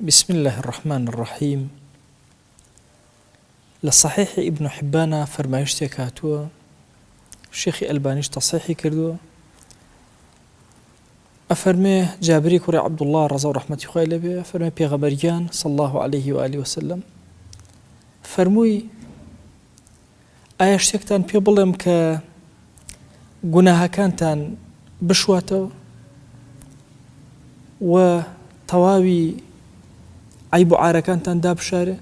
بسم الله الرحمن الرحيم. لصحيح ابن حبان فرمايشتي كاتوه الشيخ الألبانيش تصحيحي كردوه أفرميه جابري كوري عبد الله رضا ورحمة خواه لبي أفرميه بيغمبريان صلى الله عليه وآله وسلم فرموي ئایا شتێکتان پێ بڵێم کە گوناهەکانتان بشواتەوە و تەواوی عیب و عارەکانتان دابشارێ؟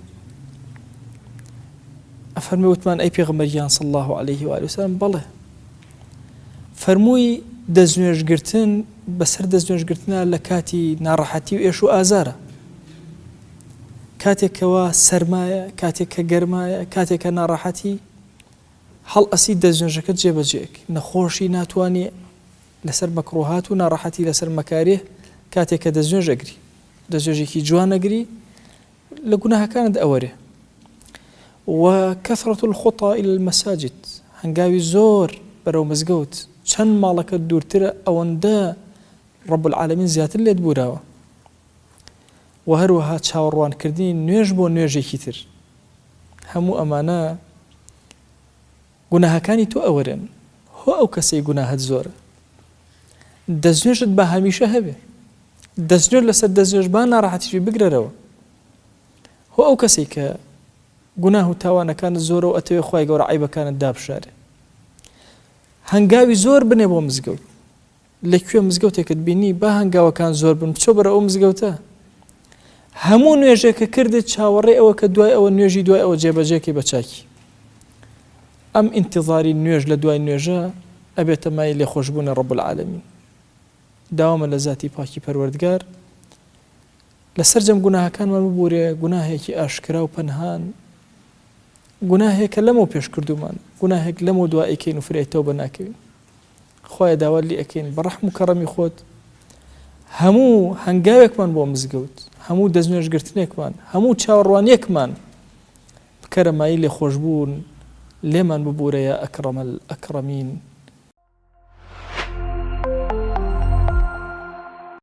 ئەفەرمێ وتمان ئەی پێغەمبەریان صلی الله عليه وآله وسلم بەڵێ. فەرمووی دەستنوێژگرتن بەسەر دەستنوێژگرتنە لە کاتی ناڕەحەتی و ئێش و ئازارە، کاتێکەوە سەرمایە، کاتێک کە گەرمایە، کاتێک کە ناڕەحەتی هەڵ ئەسی دەستنوێژەکەت جێبەجێک نەخۆشی ناتوانێ لەسەر مەکروهات و ناڕەحەتی لەسەر مەکارێ کاتێک کە دەستنوێژەگری دەستنوێژێکی جوانەگری لە گوناهەکانت ئەوەرێ. وكثرة الخطى إلى المساجد هنگاوی زۆر بەرەو مزگەوت چەند ماڵەکە دوورترە ئەوەندە رب العالمین زیاتر لێت بوراوە. و هەروەها چاوەڕوانکردنی نوێژ بۆ نوێژێکی تر، هەموو ئەمانە گوناهەکانی تۆ ئەوەرن. هۆ ئەو کەسەی گوناهت زۆرە، دەستنوێژت بە هەمیشە هەبێ، دەستنوێژ لەسەر دەستنوێژ با ناڕەحەتیشی بگرەرەوە. هۆ ئەو کەسەی کە گوناه و تاوانەکانت زۆرە و ئەتەوێ خوای گەورە عیبەکانت دابشارێ، هەنگاوی زۆر بنێ بۆ مزگەوت. لەکوێ مزگەوتێکت بینی با هەنگاوەکان زۆر بن، بچۆ بەرە ئەو مزگەوتە، هەموو نوێژێکە کردت چاوەڕێ ئەوە کە دوای ئەوە نوێژی دوای ئەوە جێبەجێکی بەچاکی. ئەم ئینتیظاری نوێژ لە دوای نوێژە ئەبێتە مای لێخۆشبوونی رب العالمین. داوامە لە ذاتی پاکی پەروەردگار لەسەر جەم گوناهەکانمان ببوورێ، گوناهێکی ئاشکرا و پەنهان، گوناهێکە لەمەوە پێش کردومان، گوناهێک لەمەوە دوای ئەکەین و فرێ تەوبە ناکەوین. خوایە داوا لێ ئەکەین بە ڕەحم و کەڕەمی خۆت هەموو هەنگاوێکمان بۆ مزگەوت، هەموو دەستنوێژگرتنێکمان، هەموو چاوەڕوانیەکمان بکەرە مای لێخۆشبوون لێمان ببوورە یا ئەکرەمە الئەکرەمین.